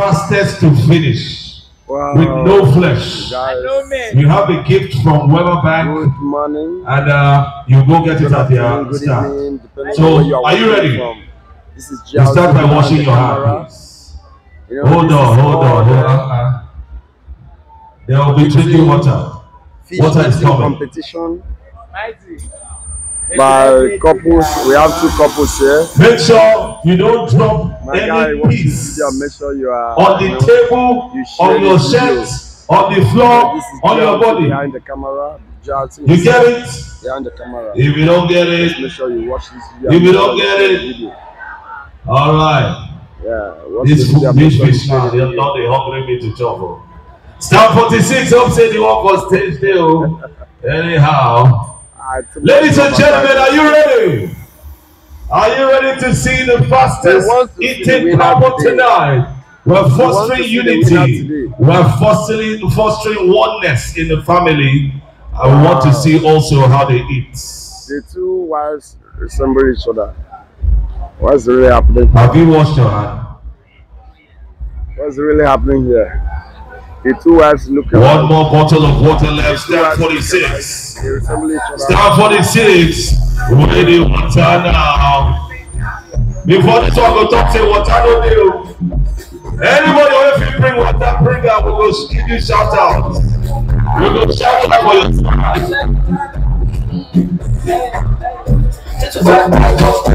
fastest to finish with no flesh. You have a gift from Weber Bank. Good morning. And you go get it at their stand. So, are you ready? This is you start by washing your hands. Hold on. There will be drinking water. Water is coming. Competition by couples. We have 2 couples here. Make sure you don't drop any piece make sure you are on the table, on your shirt, on the floor, on your body. Behind the camera. You get it? Behind the camera. If you don't get it, make sure you watch this video. If you don't get it, all right. Yeah. This fish now, they're not hungry me to chop. Stand 46, hope say the one for stage still. Anyhow, ladies and gentlemen, are you ready? Are you ready to see the fastest eating couple tonight? We're fostering unity. We're fostering oneness in the family. And we want to see also how they eat. The 2 wives resemble each other. What's really happening? Have you washed your hand? What's really happening here? The 2 wives look. One more bottle of water left. Stand 46. Stand 46. Ready water now. Before the talk, go talk say water don't do. Anybody if you bring water, bring out. We will give you shout out. We will shout out for you.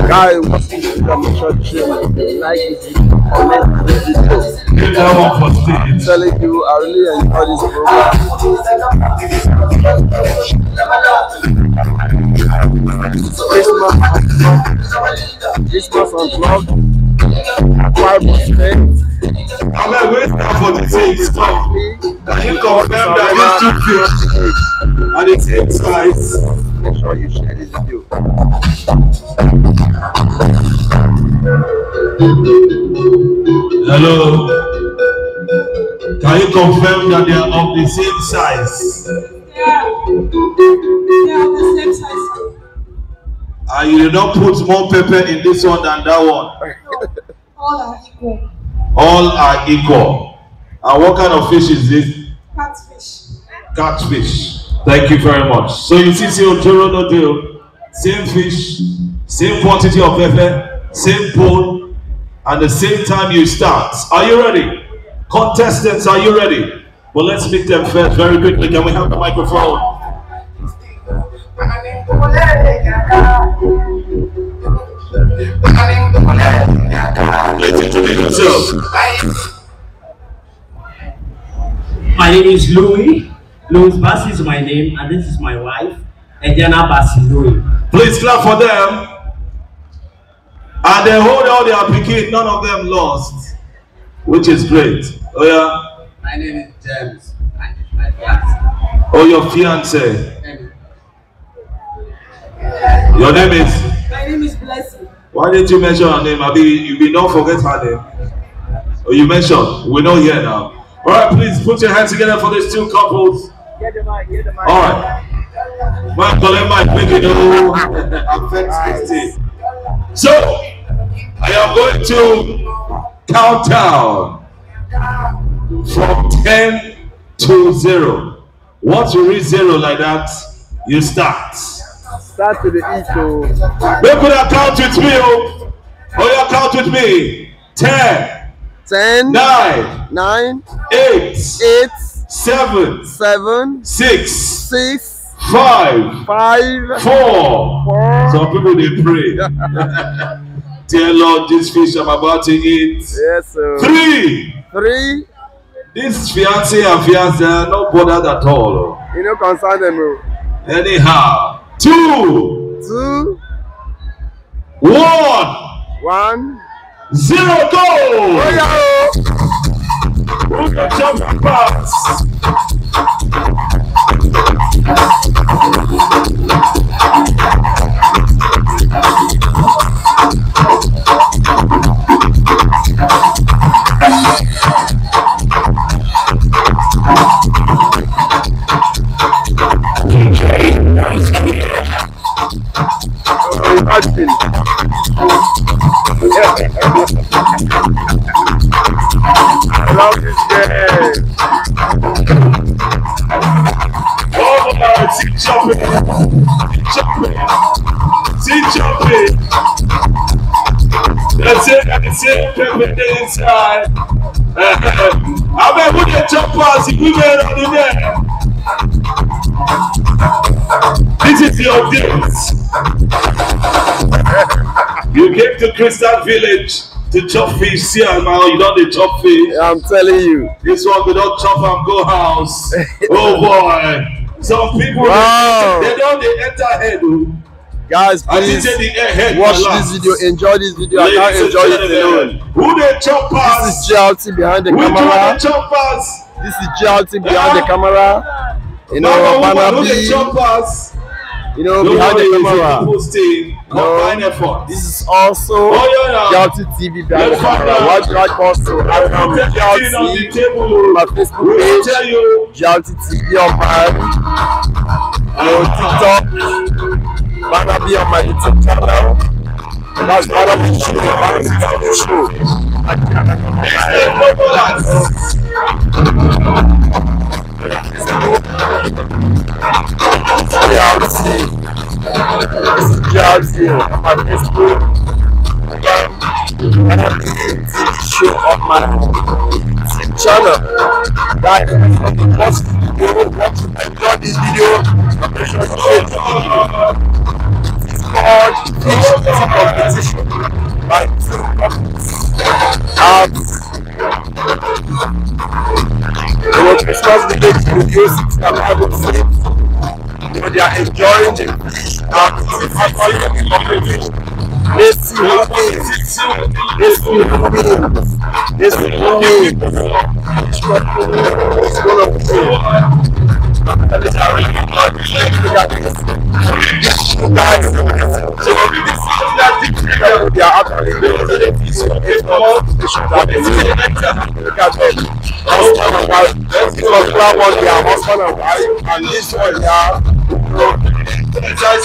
Guys, what's the like this comment this video. I'm telling you, I really enjoy this program. Christmas unplugged. 5 months. I'm waiting for the same stuff. Can you confirm that these 2 fish are the same size? Make sure you share this video. Hello. Can you confirm that they are of the same size? Yeah. They are of the same size. You did not put more pepper in this one than that one. All are equal. All are equal. And what kind of fish is this? Catfish. Catfish. Thank you very much. So you see, Ojoro no deal. Same fish, same quantity of pepper, same bowl, and the same time you start. Are you ready? Contestants, are you ready? Well, let's meet them first very quickly. Can we have the microphone? Let's introduce yourself. My name is Louis. Louis Bassi is my name, and this is my wife, Ediana Bassi Louis. Please clap for them. And they hold all their picket, none of them lost, which is great. Oh yeah. My name is James, and this is my fiance. Oh, your fiance. Your name is? My name is Blessing. Why didn't you mention her name? You will not forget her name. Oh, you mentioned. We're not here now. All right, please put your hands together for these 2 couples. Get the mic, get the mic. All right. My colleague might make it affect 50. So, I am going to count down from 10 to 0. Once you reach 0 like that, you start. Start to the east. People that count with me, oh yeah, count with me. 10, 9, 8, 7, 6, 5, 4. Some people they pray. Dear Lord, this fish I'm about to eat. Yes, sir. 3. This fiance and fiance are not bothered at all. You don't concern them, bro. Anyhow, 2, 1, 0, go! Oh, yeah. Who can jump the parts? sound is good. Oh, see jumping. See jumping. That's it. I can see everything inside. I mean, who the jumpers? If we were on the net. This is your dance. You came to Crystal Village to chop fish. See now, you don't chop fish. I'm telling you. This one, we don't chop and go house. Oh boy. Some people, wow. they don't enter head. Guys, please watch this video. Enjoy this video. I can't enjoy it alone. Who the choppers? This is GLT behind the camera. The choppers? This is GLT behind the camera. You know, who the choppers? You know, behind the camera. This is also GLT TV behind the camera. Watch like also. I am GLT on my Facebook page. GLT TV on my TikTok. Banabi on my YouTube channel. That's Banabi Show. Banabi Show. GLT on my Facebook. Banabi Show on my YouTube channel. Guys, enjoy this video. Competition by two Christmas village videos and other things. They are enjoying the let's see who wins. Let's see who wins. Let's see who wins. It's gonna be guys, they are actually their husband and wife, and this one they are share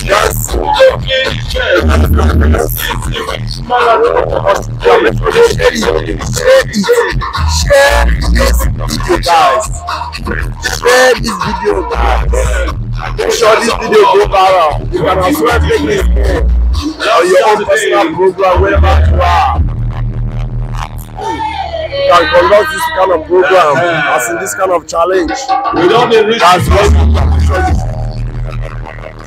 this video, guys. Share this video, guys. Make sure this video go viral. You can also take this on your own personal program wherever you are. You can conduct this kind of program as in this kind of challenge. We don't need rich. That's why you can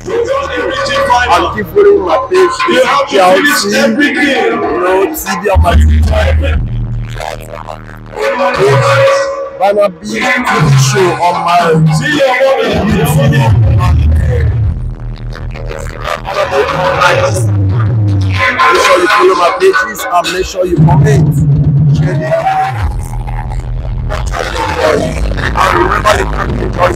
and keep following my page. You have to finish everything. You know, TV on my Banabi Show on my Make sure you follow my pages and make sure you comment. Share the and remember you can enjoy it.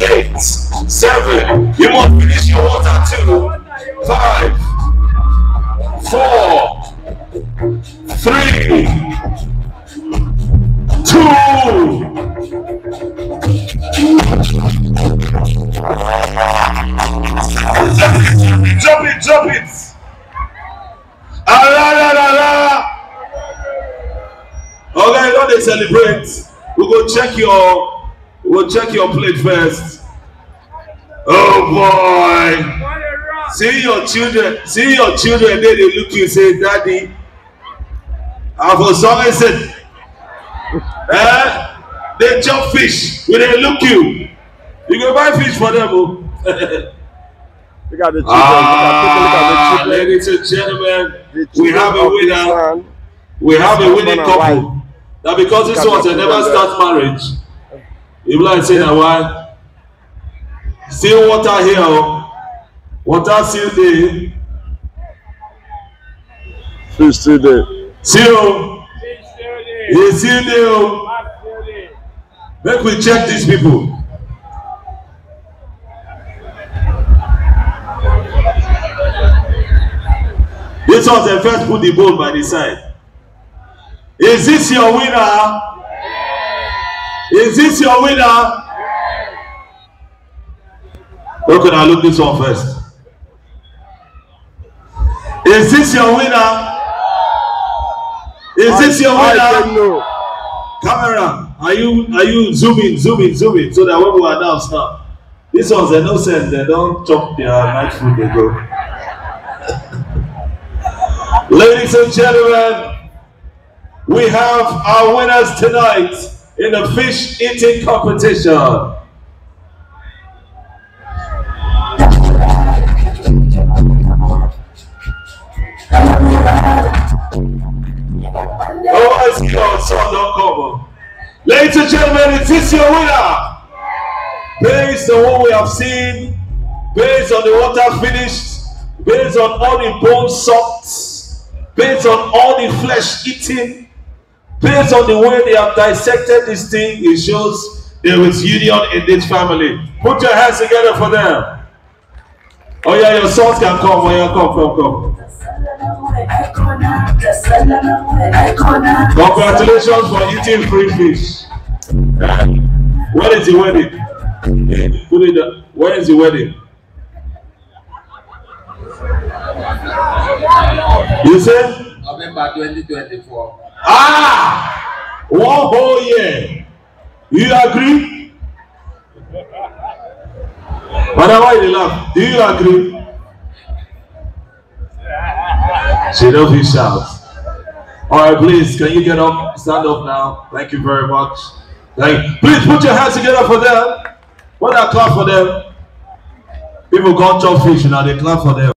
Eight, 7. You must finish your water too. 5, 4, 3, 2. Jump it. Okay, now they celebrate. We'll check your plate first. Oh boy. See your children, they look you say, Daddy. And for some reason, they chop fish when they look you. You can buy fish for them. Look at the children. Ladies and gentlemen, we have a winner. We have a winning couple. Now because this one they never start marriage. You like say that why? Still water here. Water still there. Fish still there. Still. You see there. Make we check these people. This was the first put the ball by the side. Is this your winner? Is this your winner? Okay, now look this one first. Is this your winner? Is this your winner? Camera, are you zooming so that when we announce now? This one's a no sense, they don't chop their night food, they go. Ladies and gentlemen, we have our winners tonight in the fish eating competition. Oh, let's go, son.com. Ladies and gentlemen, is this your winner? Based on what we have seen, based on the water finished, based on all the bone sucked, based on all the flesh eaten, based on the way they have dissected this thing, it shows there is union in this family. Put your hands together for them. Oh yeah, your sons can come. Oh yeah, come. Congratulations for eating free fish. When is the wedding? Put it down. When is the wedding? You said? November 2024. Ah! 1 whole year. You agree? Madam, why you laugh? Do you agree? She don't feel shout. Alright, please, can you get up? Stand up now. Thank you very much. Please put your hands together for them. When I clap for them, people can't chop fish, now they clap for them.